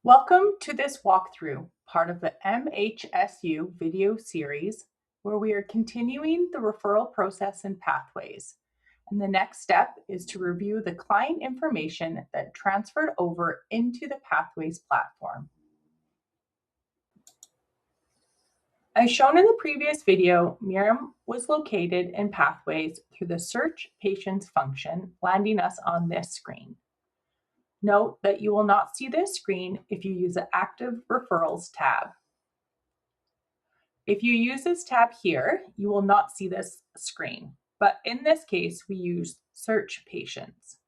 Welcome to this walkthrough, part of the MHSU video series, where we are continuing the referral process in PathWays. And the next step is to review the client information that transferred over into the PathWays platform. As shown in the previous video, Miriam was located in PathWays through the Search Patients function, landing us on this screen. Note that you will not see this screen if you use the Active Referrals tab. If you use this tab here, you will not see this screen, but in this case, we use Search Patients.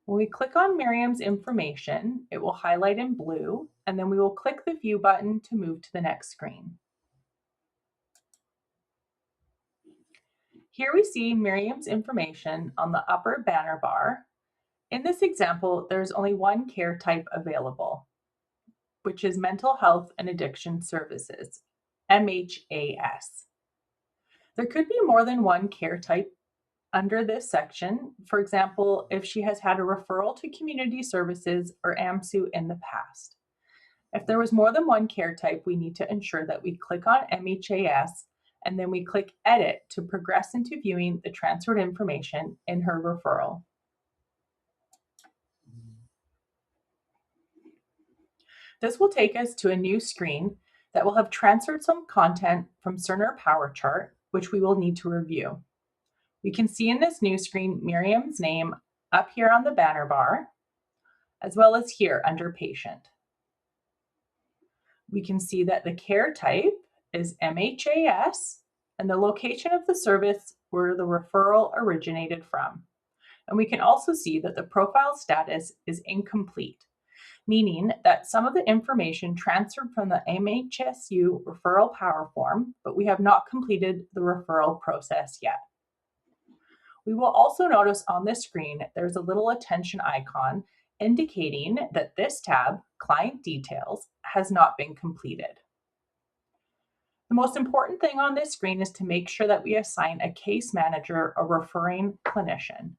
When we click on Miriam's information, it will highlight in blue, and then we will click the View button to move to the next screen. Here we see Miriam's information on the upper banner bar. In this example, there's only one care type available, which is Mental Health and Addiction Services, MHAS. There could be more than one care type under this section. For example, if she has had a referral to community services or AMSU in the past. If there was more than one care type, we need to ensure that we click on MHAS and then we click Edit to progress into viewing the transferred information in her referral. This will take us to a new screen that will have transferred some content from Cerner Power Chart, which we will need to review. We can see in this new screen Miriam's name up here on the banner bar, as well as here under Patient. We can see that the care type is MHAS and the location of the service where the referral originated from. And we can also see that the profile status is incomplete, meaning that some of the information transferred from the MHSU Referral Power Form, but we have not completed the referral process yet. We will also notice on this screen, there's a little attention icon indicating that this tab, Client Details, has not been completed. The most important thing on this screen is to make sure that we assign a case manager or referring clinician.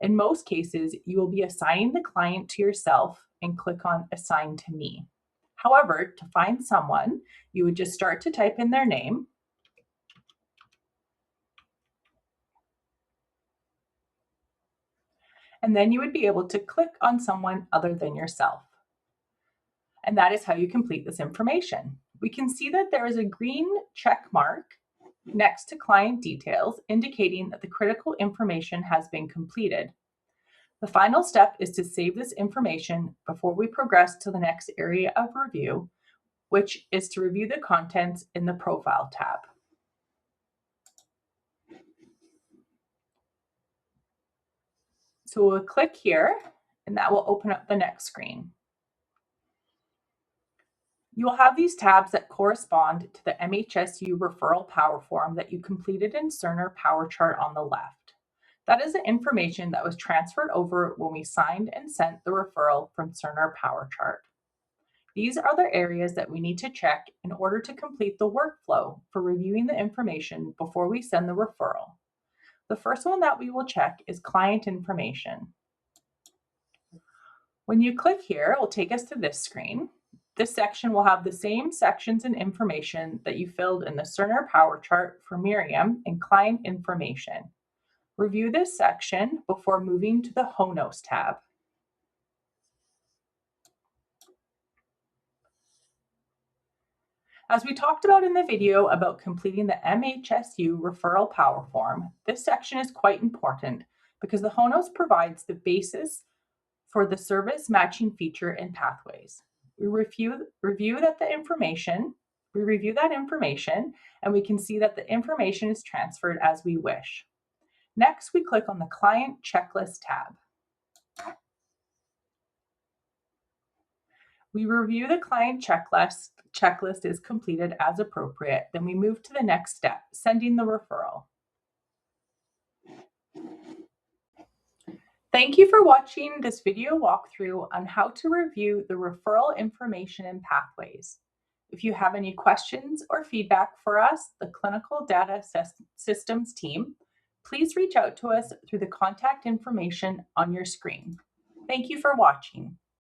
In most cases, you will be assigning the client to yourself and click on Assign to Me. However, to find someone, you would just start to type in their name, and then you would be able to click on someone other than yourself. And that is how you complete this information. We can see that there is a green check mark next to client details, indicating that the critical information has been completed. The final step is to save this information before we progress to the next area of review, which is to review the contents in the Profile tab. So we'll click here, and that will open up the next screen. You will have these tabs that correspond to the MHSU Referral Power Form that you completed in Cerner Power Chart on the left. That is the information that was transferred over when we signed and sent the referral from Cerner Power Chart. These are the areas that we need to check in order to complete the workflow for reviewing the information before we send the referral. The first one that we will check is client information. When you click here, it will take us to this screen. This section will have the same sections and information that you filled in the Cerner Power Chart for Miriam and client information. Review this section before moving to the HONOS tab. As we talked about in the video about completing the MHSU Referral Power Form, this section is quite important because the HONOS provides the basis for the service matching feature in PathWays. We review that information, and we can see that the information is transferred as we wish. Next, we click on the Client Checklist tab. We review the client checklist is completed as appropriate, then we move to the next step, sending the referral. Thank you for watching this video walkthrough on how to review the referral information in PathWays. If you have any questions or feedback for us, the Clinical Data Systems team, please reach out to us through the contact information on your screen. Thank you for watching.